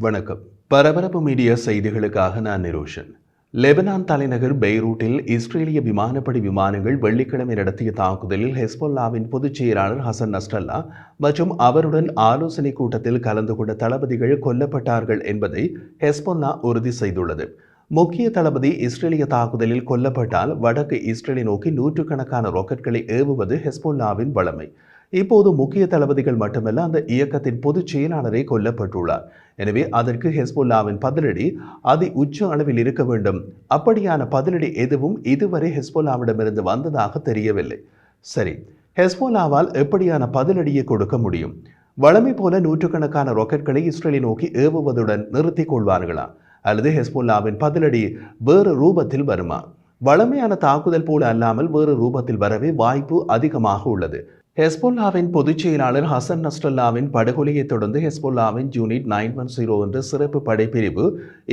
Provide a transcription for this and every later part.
வணக்கம். பரபரப்பு மீடியா செய்திகளுக்காக நான் நிரோஷன். லெபனான் தலைநகர் பெய்ரூட்டில் இஸ்ரேலிய விமானப்படை விமானங்கள் வெள்ளிக்கிழமை நடத்திய தாக்குதலில் ஹெஸ்பொல்லாவின் பொதுச் செயலாளர் ஹசன் நஸ்ரல்லா மற்றும் அவருடன் ஆலோசனை கூட்டத்தில் கலந்து கொண்ட தளபதிகள் கொல்லப்பட்டார்கள் என்பதை ஹெஸ்பொல்லா உறுதி செய்துள்ளது. முக்கிய தளபதி இஸ்ரேலிய தாக்குதலில் கொல்லப்பட்டால் வடக்கு இஸ்ரேலை நோக்கி நூற்றுக்கணக்கான ராக்கெட்களை ஏவுவது ஹெஸ்பொல்லாவின் வழமை. இப்போது முக்கிய தளபதிகள் மட்டுமல்ல, அந்த இயக்கத்தின் பொதுச் செயலாளரே கொல்லப்பட்டுள்ளார். எனவே அதற்கு ஹெஸ்பொல்லாவின் பதிலடி அதி உச்ச அளவில் இருக்க வேண்டும். அப்படியான பதிலடி எதுவும் இதுவரை ஹெஸ்பொல்லாவிடமிருந்து வந்ததாக தெரியவில்லை. சரி, ஹெஸ்பொல்லாவால் எப்படியான பதிலடியை கொடுக்க முடியும்? வழமை போல நூற்றுக்கணக்கான ராக்கெட்களை இஸ்ரேலை நோக்கி ஏவுவதுடன் நிறுத்திக் கொள்வார்களா? அல்லது ஹெஸ்பொல்லாவின் பதிலடி வேறு ரூபத்தில் வருமா? வழமையான தாக்குதல் போல அல்லாமல் வேறு ரூபத்தில் வரவே வாய்ப்பு அதிகமாக உள்ளது. ஹெஸ்பொல்லாவின் பொதுச் செயலாளர் ஹசன் நஸ்ரல்லாவின் படுகொலையை தொடர்ந்து ஹெஸ்பொல்லாவின் யூனிட் 910 என்ற சிறப்பு படைப்பிரிவு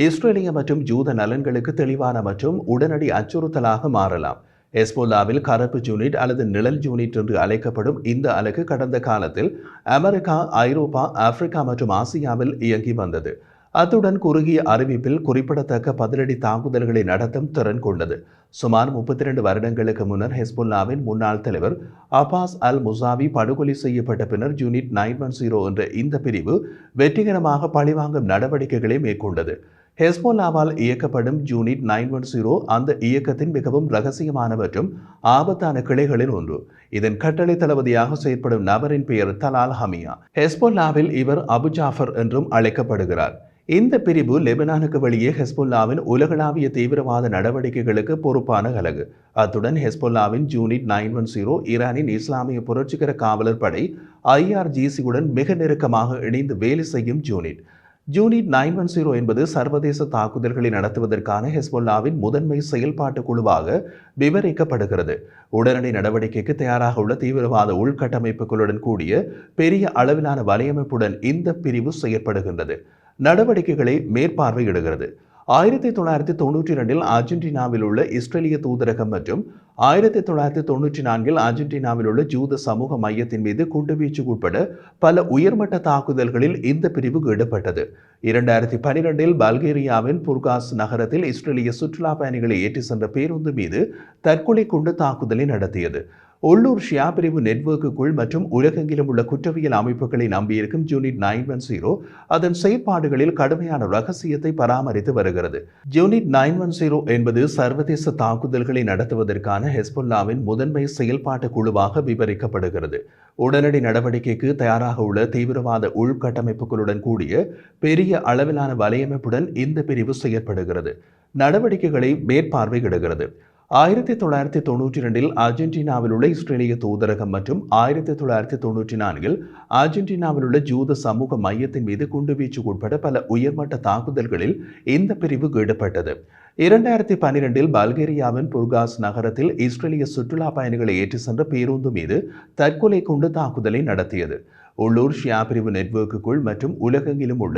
இஸ்ரேலிய மற்றும் ஜூத நலன்களுக்கு தெளிவான மற்றும் உடனடி அச்சுறுத்தலாக மாறலாம். ஹெஸ்பொல்லாவில் கருப்பு யூனிட் அல்லது நிழல் யூனிட் என்று அழைக்கப்படும் இந்த அலகு கடந்த காலத்தில் அமெரிக்கா, ஐரோப்பா, ஆப்பிரிக்கா மற்றும் ஆசியாவில் இயங்கி வந்தது. அத்துடன் குறுகிய அறிவிப்பில் குறிப்பிடத்தக்க பதிலடி தாக்குதல்களை நடத்தும் திறன் கொண்டது. சுமார் 32 வருடங்களுக்கு முன்னர் ஹெஸ்பொல்லாவின் முன்னாள் தலைவர் அப்பாஸ் அல் முசாவி படுகொலை செய்யப்பட்ட பின்னர் யூனிட் 910 என்ற இந்த பிரிவு வெற்றிகரமாக பழிவாங்கும் நடவடிக்கைகளை மேற்கொண்டது. ஹெஸ்பொல்லாவால் இயக்கப்படும் யூனிட் 910 அந்த இயக்கத்தின் மிகவும் ரகசியமான மற்றும் ஆபத்தான கிளைகளில் ஒன்று. இதன் கட்டளை தளபதியாக செயற்படும் நபரின் பெயர் தலால் ஹமியா. ஹெஸ்பொல்லாவில் இவர் அபு ஜாஃபர் என்றும் அழைக்கப்படுகிறார். இந்த பிரிவு லெபனானுக்கு வெளியே ஹெஸ்பொல்லாவின் உலகளாவிய தீவிரவாத நடவடிக்கைகளுக்கு பொறுப்பான அலகு. அத்துடன் ஹெஸ்பொல்லாவின் யூனிட் 910 ஈரானின் இஸ்லாமிய புரட்சிகர காவலர் படை IRGC-உடன் மிக நெருக்கமாக இணைந்து வேலை செய்யும் யூனிட். யூனிட் 910 என்பது சர்வதேச தாக்குதல்களை நடத்துவதற்கான ஹெஸ்பொல்லாவின் முதன்மை செயல்பாட்டு குழுவாக விவரிக்கப்படுகிறது. உடனடி நடவடிக்கைக்கு தயாராக உள்ள தீவிரவாத உள்கட்டமைப்புகளுடன் கூடிய பெரிய அளவிலான வலையமைப்புடன் இந்த பிரிவு செயற்படுகின்றது. நடவடிக்கைகளை மேற்பார்வையிடுகிறது. 1992 அர்ஜென்டினாவில் உள்ள இஸ்ரேலிய தூதரகம் மற்றும் 1994 அர்ஜென்டினாவில் உள்ள ஜூத சமூக மையத்தின் மீது குண்டுவீச்சு உட்பட பல உயர்மட்ட தாக்குதல்களில் இந்த பிரிவு ஈடுபட்டது. 2012 பல்கேரியாவின் புர்காஸ் நகரத்தில் இஸ்ரேலிய சுற்றுலா பயணிகளை ஏற்றி சென்ற பேருந்து மீது தற்கொலை குண்டு தாக்குதலை நடத்தியது. உள்ளூர் ஷியா பிரிவு நெட்வொர்க்குகள் மற்றும் உலகெங்கிலும் உள்ள குற்றவியல் அமைப்புகளை நம்பியிருக்கும் யூனிட் 910 அதன் செயற்பாடுகளில் கடுமையான ரகசியத்தை பராமரித்து வருகிறது. யூனிட் 910 என்பது சர்வதேச தாக்குதல்களை நடத்துவதற்கான ஹெஸ்பொல்லாவின் முதன்மை செயல்பாட்டு குழுவாக விவரிக்கப்படுகிறது. உடனடி நடவடிக்கைக்கு தயாராக உள்ள தீவிரவாத உள்கட்டமைப்புகளுடன் கூடிய பெரிய அளவிலான வலையமைப்புடன் இந்த பிரிவு செயற்படுகிறது. நடவடிக்கைகளை மேற்பார்வையிடுகிறது. 1992 அர்ஜென்டினாவில் உள்ள இஸ்ரேலிய தூதரகம் மற்றும் 1994 அர்ஜென்டினாவில் உள்ள ஜூத சமூக மையத்தின் மீது குண்டுவீச்சு உட்பட பல உயர்மட்ட தாக்குதல்களில் இந்த பிரிவு ஈடுபட்டது. 2012 பல்கேரியாவின் புர்காஸ் நகரத்தில் இஸ்ரேலிய சுற்றுலா பயணிகளை ஏற்றி சென்ற பேருந்து மீது தற்கொலை குண்டு தாக்குதலை நடத்தியது. உள்ளூர் ஷியா பிரிவு நெட்வொர்க்குகள் மற்றும் உலகெங்கிலும் உள்ள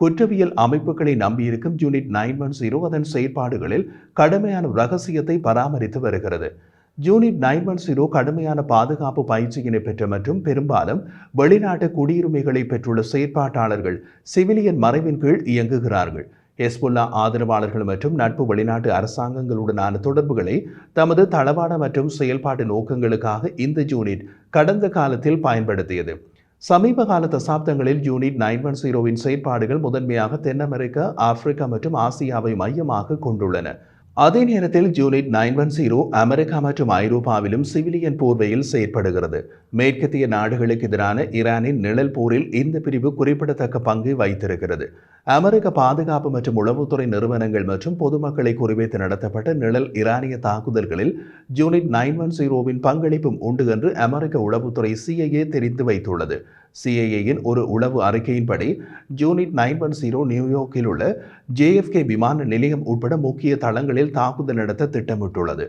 குற்றவியல் அமைப்புகளை நம்பியிருக்கும் யூனிட் 910 அதன் செயற்பாடுகளில் கடுமையான ரகசியத்தை பராமரித்து வருகிறது. யூனிட் 910 கடுமையான பாதுகாப்பு பயிற்சியினை பெற்ற மற்றும் பெரும்பாலும் வெளிநாட்டு குடியுரிமைகளை பெற்றுள்ள செயற்பாட்டாளர்கள் சிவிலியன் மறைவின் கீழ் இயங்குகிறார்கள். ஹெஸ்பொல்லா ஆதரவாளர்கள் மற்றும் நட்பு வெளிநாட்டு அரசாங்கங்களுடனான தொடர்புகளை தமது தளவாட மற்றும் செயல்பாட்டு நோக்கங்களுக்காக இந்த யூனிட் கடந்த காலத்தில் பயன்படுத்தியது. சமீப கால தசாப்தங்களில் யூனிட் 910 செயற்பாடுகள் முதன்மையாக தென் அமெரிக்கா, ஆப்பிரிக்கா மற்றும் ஆசியாவை மையமாக கொண்டுள்ளன. அதே நேரத்தில் யூனிட் 910 அமெரிக்கா மற்றும் ஐரோப்பாவிலும் சிவிலியன் போர்வையில் செயற்படுகிறது. மேற்கத்திய நாடுகளுக்கு எதிரான ஈரானின் நிழல் போரில் இந்த பிரிவு குறிப்பிடத்தக்க பங்கு வைத்திருக்கிறது. அமெரிக்க பாதுகாப்பு மற்றும் உளவுத்துறை நிறுவனங்கள் மற்றும் பொதுமக்களை குறிவைத்து நடத்தப்பட்ட நிழல் ஈரானிய தாக்குதல்களில் யூனிட் 910 பங்களிப்பும் உண்டு என்று அமெரிக்க உளவுத்துறை CIA தெரிந்து வைத்துள்ளது. CIAயின் ஒரு உளவு அறிக்கையின்படி யூனிட் 910 நியூயார்க்கில் உள்ள JFK விமான நிலையம் உட்பட முக்கிய தளங்களில் தாக்குதல் நடத்த திட்டமிட்டுள்ளது.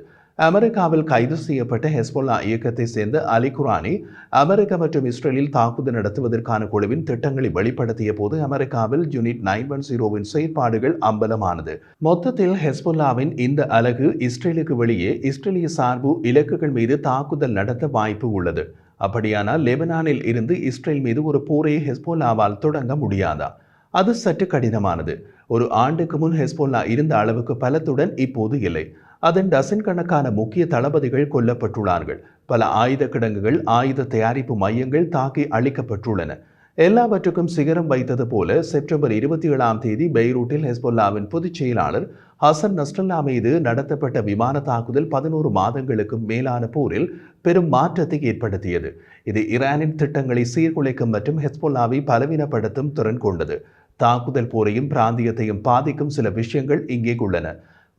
அமெரிக்காவில் கைது செய்யப்பட்ட ஹெஸ்பொல்லா இயக்கத்தை சேர்ந்த அலி குரானி அமெரிக்கா மற்றும் இஸ்ரேலில் தாக்குதல் நடத்துவதற்கான குழுவின் திட்டங்களை வெளிப்படுத்திய போது அமெரிக்காவில் யூனிட் 910 செயற்பாடுகள் அம்பலமானது. மொத்தத்தில் ஹெஸ்பொல்லாவின் இந்த அலகு இஸ்ரேலுக்கு வெளியே இஸ்ரேலிய சார்பு இலக்குகள் மீது தாக்குதல் நடத்த வாய்ப்பு உள்ளது. அப்படியானால் லெபனானில் இருந்து இஸ்ரேல் மீது ஒரு போரை ஹெஸ்பொல்லாவால் தொடங்க முடியாதா? அது சற்று கடினமானது. ஒரு ஆண்டுக்கு முன் ஹெஸ்போல்லா இருந்த அளவுக்கு பலத்துடன் இப்போது இல்லை. அதன் டசன் கணக்கான முக்கிய தளபதிகள் கொல்லப்பட்டுள்ளார்கள். பல ஆயுத கிடங்குகள், ஆயுத தயாரிப்பு மையங்கள் தாக்கி அழிக்கப்பட்டுள்ளன. எல்லாவற்றுக்கும் சிகரம் வைத்தது போல செப்டம்பர் 27ஆம் தேதி பெய்ரூட்டில் ஹெஸ்போல்லாவின் பொதுச் செயலாளர் ஹசன் நஸ்ரல்லா மீது நடத்தப்பட்ட விமான தாக்குதல் 11 மாதங்களுக்கும் மேலான போரில் பெரும் மாற்றத்தை ஏற்படுத்தியது. இது ஈரானின் திட்டங்களை சீர்குலைக்கும் மற்றும் ஹெஸ்போல்லாவை பலவீனப்படுத்தும் திறன் கொண்டது. தாக்குதல் போரையும் பிராந்தியத்தையும் பாதிக்கும் சில விஷயங்கள் இங்கே உள்ளன.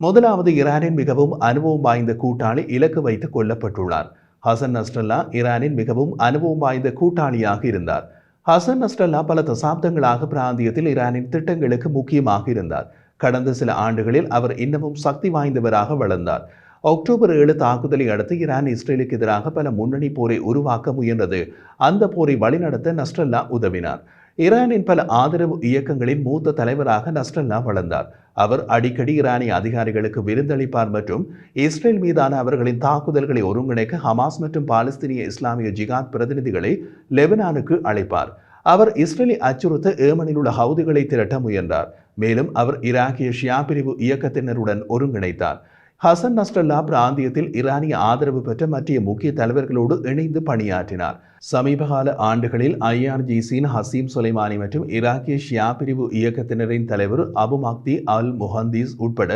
முதலாவது, ஈரானின் மிகவும் அனுபவம் வாய்ந்த கூட்டாளி இலக்கு வைத்து கொல்லப்பட்டுள்ளார். ஹசன் நஸ்ரல்லா ஈரானின் மிகவும் அனுபவம் வாய்ந்த கூட்டாளியாக இருந்தார். ஹசன் நஸ்ரல்லா பல தசாப்தங்களாக பிராந்தியத்தில் ஈரானின் திட்டங்களுக்கு முக்கியமாக இருந்தார். கடந்த சில ஆண்டுகளில் அவர் இன்னமும் சக்தி வாய்ந்தவராக வளர்ந்தார். அக்டோபர் 7 தாக்குதலை அடுத்து ஈரான் இஸ்ரேலுக்கு எதிராக பல முன்னணி போரை உருவாக்க முயன்றது. அந்த போரை வழிநடத்த நஸ்ரல்லா உதவினார். ஈரானின் பல ஆதரவு இயக்கங்களின் மூத்த தலைவராக நஸ்ரல்லா வளர்ந்தார். அவர் அடிக்கடி ஈரானிய அதிகாரிகளுக்கு விருந்தளிப்பார் மற்றும் இஸ்ரேல் மீதான அவர்களின் தாக்குதல்களை ஒருங்கிணைக்க ஹமாஸ் மற்றும் பாலஸ்தீனிய இஸ்லாமிய ஜிகாத் பிரதிநிதிகளை லெபனானுக்கு அழைப்பார். அவர் இஸ்ரேலை அச்சுறுத்த ஏமனில் உள்ள ஹவுதிகளை திரட்ட முயன்றார். மேலும் அவர் ஈராக்கிய ஷியா பிரிவு இயக்கத்தினருடன் ஒருங்கிணைத்தார். ஹசன் நஸ்ரல்லா பிராந்தியத்தில் ஈரானிய ஆதரவு பெற்ற மற்ற முக்கிய தலைவர்களோடு இணைந்து பணியாற்றினார். சமீபகால ஆண்டுகளில் IRGCயின் ஹசீம் சுலைமானி மற்றும் ஈராக்கிய ஷியா பிரிவு இயக்கத்தினரின் தலைவர் அபு மக்தி அல் முஹந்தீஸ் உட்பட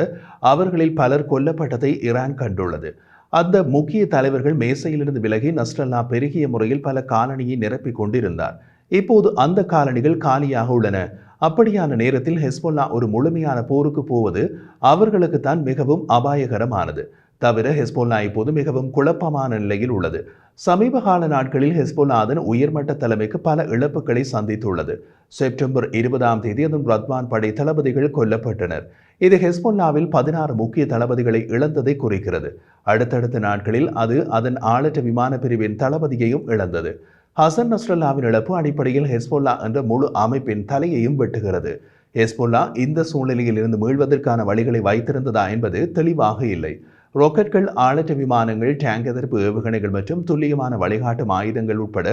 அவர்களில் பலர் கொல்லப்பட்டதை ஈரான் கண்டுள்ளது. அந்த முக்கிய தலைவர்கள் மேசையிலிருந்து விலகி நஸ்ரல்லா பெருகிய முறையில் பல காலனியை நிரப்பிக் கொண்டிருந்தார். இப்போது அந்த காலனிகள் காலியாக உள்ளன. அப்படியான நேரத்தில் ஹெஸ்போல்லா ஒரு முழுமையான போருக்கு போவது அவர்களுக்கு தான் மிகவும் அபாயகரமானது. தவிர ஹெஸ்போல்லா இப்போது மிகவும் குழப்பமான நிலையில் உள்ளது. சமீபகால நாட்களில் ஹெஸ்போல்லா அதன் உயர்மட்ட தலைமைக்கு பல இழப்புகளை சந்தித்துள்ளது. செப்டம்பர் 20ஆம் தேதி அதன் ரத்வான் படை தளபதிகள் கொல்லப்பட்டனர். இது ஹெஸ்போல்லாவில் 16 முக்கிய தளபதிகளை இழந்ததை குறிக்கிறது. அடுத்தடுத்த நாட்களில் அது அதன் ஆளற்ற விமான பிரிவின் தளபதியையும் இழந்தது. ஹசன் நஸ்ரல்லாவின் இழப்பு அடிப்படையில் ஹெஸ்போல்லா என்ற முழு அமைப்பின் தலையையும் வெட்டுகிறது. ஹெஸ்போல்லா இந்த சூழ்நிலையில் இருந்து மீள்வதற்கான வழிகளை வைத்திருந்ததா என்பது தெளிவாக இல்லை. ராக்கெட்கள், ஆளற்ற விமானங்கள், டேங்க் எதிர்ப்பு ஏவுகணைகள் மற்றும் துல்லியமான வழிகாட்டும் ஆயுதங்கள் உட்பட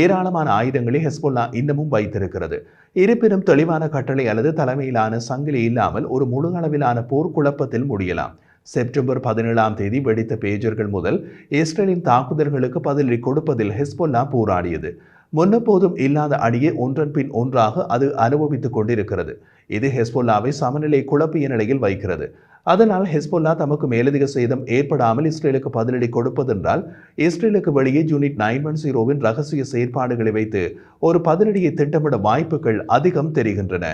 ஏராளமான ஆயுதங்களை ஹெஸ்போல்லா இன்னமும் வைத்திருக்கிறது. இருப்பினும் தெளிவான கட்டளை அல்லது தலைமையிலான சங்கிலி இல்லாமல் ஒரு முழு அளவிலான போர்க்குழப்பத்தில் முடியலாம். செப்டம்பர் 17ஆம் தேதி வெடித்த பேஜர்கள் முதல் இஸ்ரேலின் தாக்குதல்களுக்கு பதிலடி கொடுப்பதில் ஹெஸ்போல்லா போராடியது. முன்னெப்போதும் இல்லாத அடியை ஒன்றன் பின் ஒன்றாக அது அனுபவித்துக் கொண்டிருக்கிறது. இது ஹெஸ்போல்லாவை சமநிலை குழப்பிய நிலையில் வைக்கிறது. அதனால் ஹெஸ்போல்லா தமக்கு மேலதிக சேதம் ஏற்படாமல் இஸ்ரேலுக்கு பதிலடி கொடுப்பதென்றால் இஸ்ரேலுக்கு வெளியே யூனிட் 910வின் ரகசிய செயற்பாடுகளை வைத்து ஒரு பதிலடியை திட்டமிட வாய்ப்புகள் அதிகம் தெரிகின்றன.